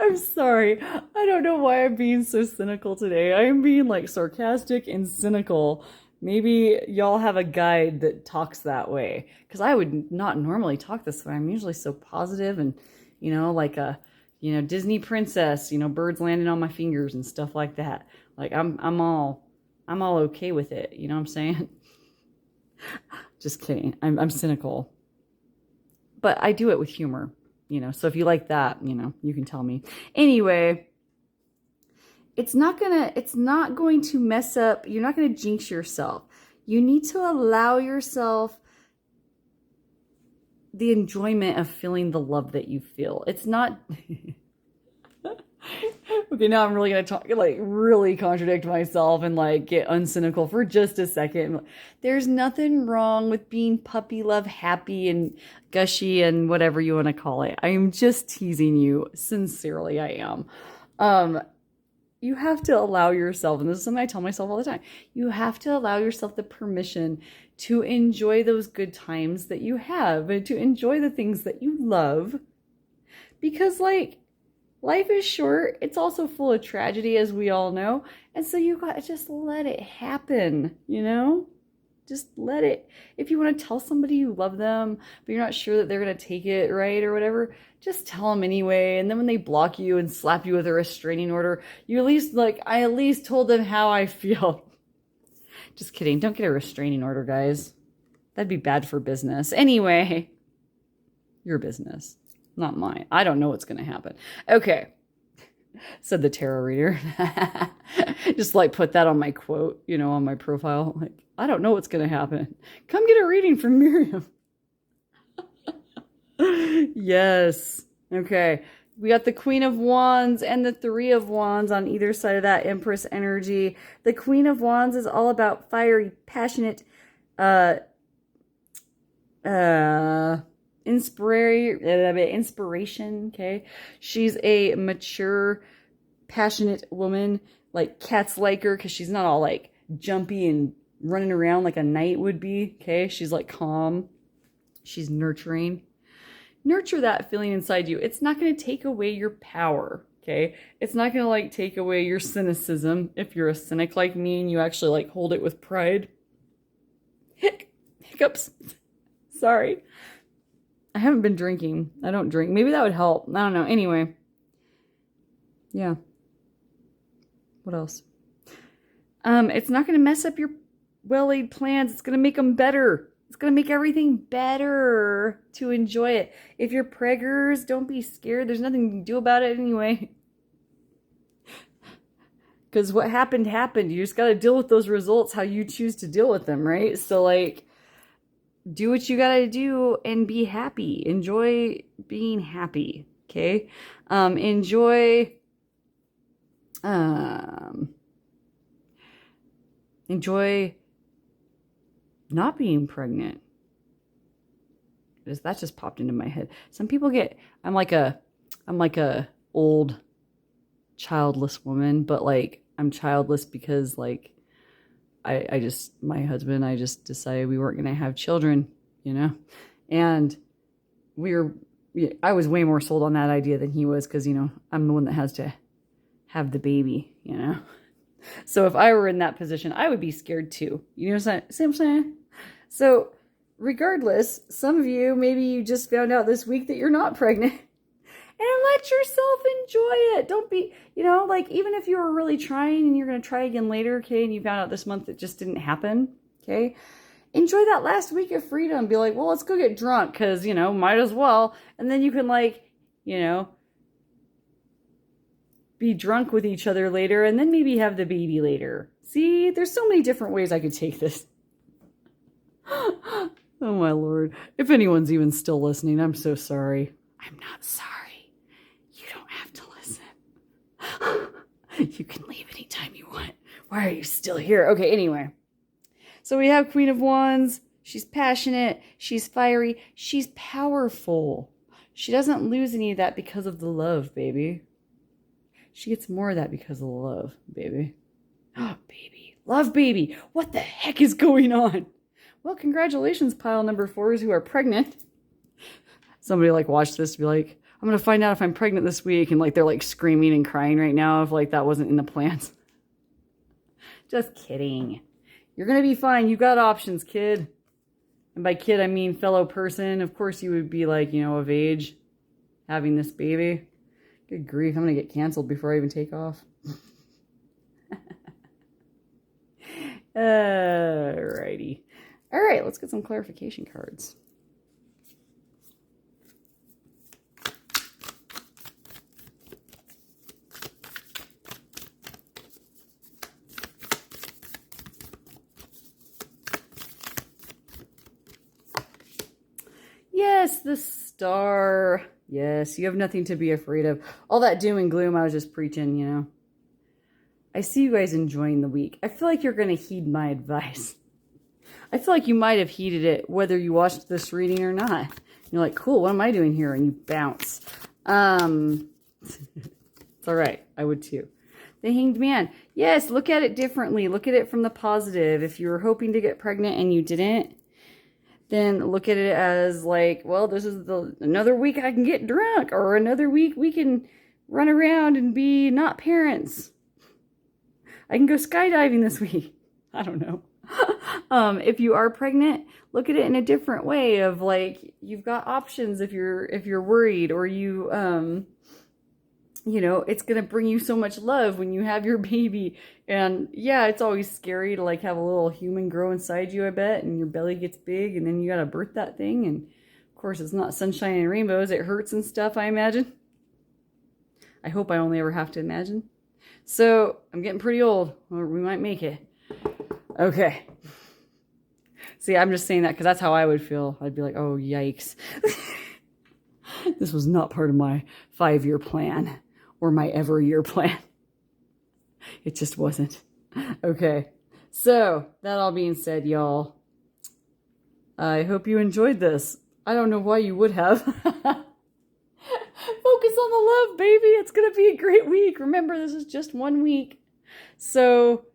I'm sorry. I don't know why I'm being so cynical today. I am being like sarcastic and cynical. Maybe y'all have a guide that talks that way. Because I would not normally talk this way. I'm usually so positive and, you know, like a, you know, Disney princess, you know, birds landing on my fingers and stuff like that. Like I'm all okay with it. You know what I'm saying? Just kidding. I'm cynical. But I do it with humor. You know, so if you like that, you know, you can tell me. Anyway, it's not going to mess up. You're not going to jinx yourself. You need to allow yourself the enjoyment of feeling the love that you feel. It's not, okay, Okay, now I'm really gonna talk, like, really contradict myself and like get uncynical for just a second. There's nothing wrong with being puppy love happy and gushy and whatever you want to call it. I am just teasing you. Sincerely, I am. Um, you have to allow yourself, and this is something I tell myself all the time, you have to allow yourself the permission to enjoy those good times that you have and to enjoy the things that you love. Because, like, life is short. It's also full of tragedy, as we all know. And so you got to just let it happen, you know? Just let it. If you want to tell somebody you love them, but you're not sure that they're going to take it right or whatever, just tell them anyway. And then when they block you and slap you with a restraining order, you at least, like, I at least told them how I feel. Just kidding. Don't get a restraining order, guys. That'd be bad for business. Anyway, your business, not mine. I don't know what's going to happen. Okay. Said the tarot reader. Just like put that on my quote, you know, on my profile. Like, I don't know what's going to happen. Come get a reading from Miriam. Yes. Okay. We got the Queen of Wands and the Three of Wands on either side of that Empress energy. The Queen of Wands is all about fiery, passionate, inspiration. Okay. She's a mature, passionate woman. Like, cats like her because she's not all like jumpy and running around like a knight would be. Okay. She's like calm. She's nurturing. Nurture that feeling inside you. It's not going to take away your power. Okay. It's not going to like take away your cynicism. If you're a cynic like me and you actually like hold it with pride. Hiccups. Sorry. I haven't been drinking. I don't drink. Maybe that would help. I don't know. Anyway. Yeah. What else? It's not going to mess up your well-laid plans. It's going to make them better. It's going to make everything better to enjoy it. If you're preggers, don't be scared. There's nothing you can do about it anyway. Because what happened, happened. You just got to deal with those results how you choose to deal with them, right? So, like, do what you got to do and be happy. Enjoy being happy, okay? Enjoy not being pregnant. That just popped into my head. Some people get, I'm like a old childless woman, but like I'm childless because like my husband, I just decided we weren't going to have children, you know? And I was way more sold on that idea than he was because, you know, I'm the one that has to have the baby, you know? So if I were in that position, I would be scared too. You know what I'm saying? So regardless, some of you, maybe you just found out this week that you're not pregnant. And let yourself enjoy it. Don't be, you know, like even if you were really trying and you're going to try again later, okay, and you found out this month it just didn't happen, okay, enjoy that last week of freedom. Be like, well, let's go get drunk because, you know, might as well. And then you can like, you know, be drunk with each other later and then maybe have the baby later. See, there's so many different ways I could take this. Oh my Lord. If anyone's even still listening, I'm so sorry. I'm not sorry. You don't have to listen. You can leave anytime you want. Why are you still here? Okay, anyway. So we have Queen of Wands. She's passionate. She's fiery. She's powerful. She doesn't lose any of that because of the love, baby. She gets more of that because of the love, baby. Oh, baby. Love, baby. What the heck is going on? Well, congratulations, pile number 4s who are pregnant. Somebody like watch this be like, I'm going to find out if I'm pregnant this week. And like, they're like screaming and crying right now if like that wasn't in the plans. Just kidding. You're going to be fine. You got options, kid. And by kid, I mean fellow person. Of course you would be like, you know, of age having this baby. Good grief. I'm going to get canceled before I even take off. Alrighty. All right, let's get some clarification cards. Yes, the star. Yes, you have nothing to be afraid of. All that doom and gloom, I was just preaching, you know. I see you guys enjoying the week. I feel like you're going to heed my advice. I feel like you might have heeded it whether you watched this reading or not. You're like, cool, what am I doing here? And you bounce. It's all right. I would too. The Hanged Man. Yes, look at it differently. Look at it from the positive. If you were hoping to get pregnant and you didn't, then look at it as like, well, this is another week I can get drunk, or another week we can run around and be not parents. I can go skydiving this week. I don't know. If you are pregnant, look at it in a different way of like, you've got options if you're worried, or you know, it's going to bring you so much love when you have your baby. And yeah, it's always scary to like have a little human grow inside you, I bet, and your belly gets big and then you got to birth that thing. And of course, it's not sunshine and rainbows. It hurts and stuff, I imagine. I hope I only ever have to imagine. So I'm getting pretty old, or we might make it. Okay. See, I'm just saying that because that's how I would feel. I'd be like, oh, yikes. This was not part of my 5-year plan or my ever-year plan. It just wasn't. Okay. So, that all being said, y'all, I hope you enjoyed this. I don't know why you would have. Focus on the love, baby. It's going to be a great week. Remember, this is just 1 week. So,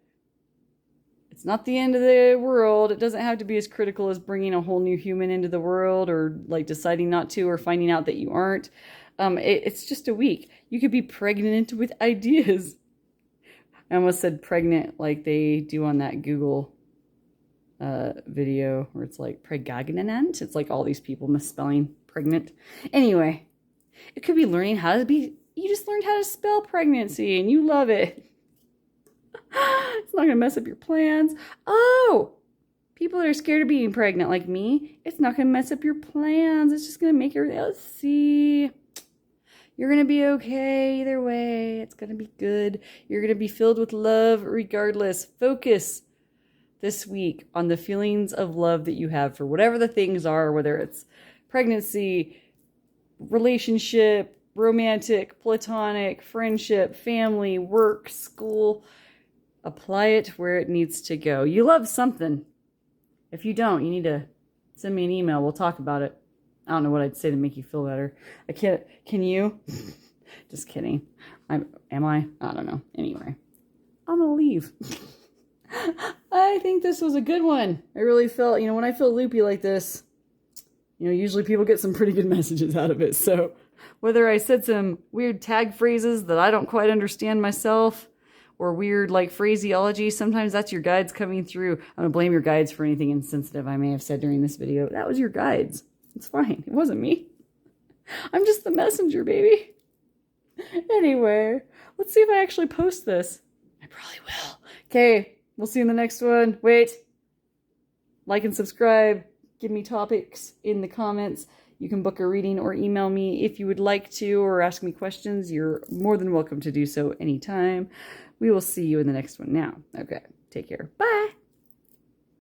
it's not the end of the world. It doesn't have to be as critical as bringing a whole new human into the world, or like deciding not to, or finding out that you aren't. It's just a week. You could be pregnant with ideas. I almost said pregnant like they do on that Google video where it's like pregnant. It's like all these people misspelling pregnant. Anyway, it could be learning how to be. You just learned how to spell pregnancy and you love it. It's not going to mess up your plans. Oh, people that are scared of being pregnant like me, it's not going to mess up your plans. It's just going to make everything else see. You're going to be okay either way. It's going to be good. You're going to be filled with love regardless. Focus this week on the feelings of love that you have for whatever the things are, whether it's pregnancy, relationship, romantic, platonic, friendship, family, work, school. Apply it where it needs to go. You love something. If you don't, you need to send me an email. We'll talk about it. I don't know what I'd say to make you feel better. I can't. Can you? Just kidding. Am I? I don't know. Anyway, I'm going to leave. I think this was a good one. I really felt, when I feel loopy like this, usually people get some pretty good messages out of it. So whether I said some weird tag phrases that I don't quite understand myself, or weird like phraseology, sometimes that's your guides coming through. I'm going to blame your guides for anything insensitive I may have said during this video. That was your guides. It's fine. It wasn't me. I'm just the messenger, baby. Anyway, let's see if I actually post this. I probably will. Okay, we'll see you in the next one. Wait. Like and subscribe. Give me topics in the comments. You can book a reading or email me if you would like to, or ask me questions. You're more than welcome to do so anytime. We will see you in the next one now. Okay, take care. Bye.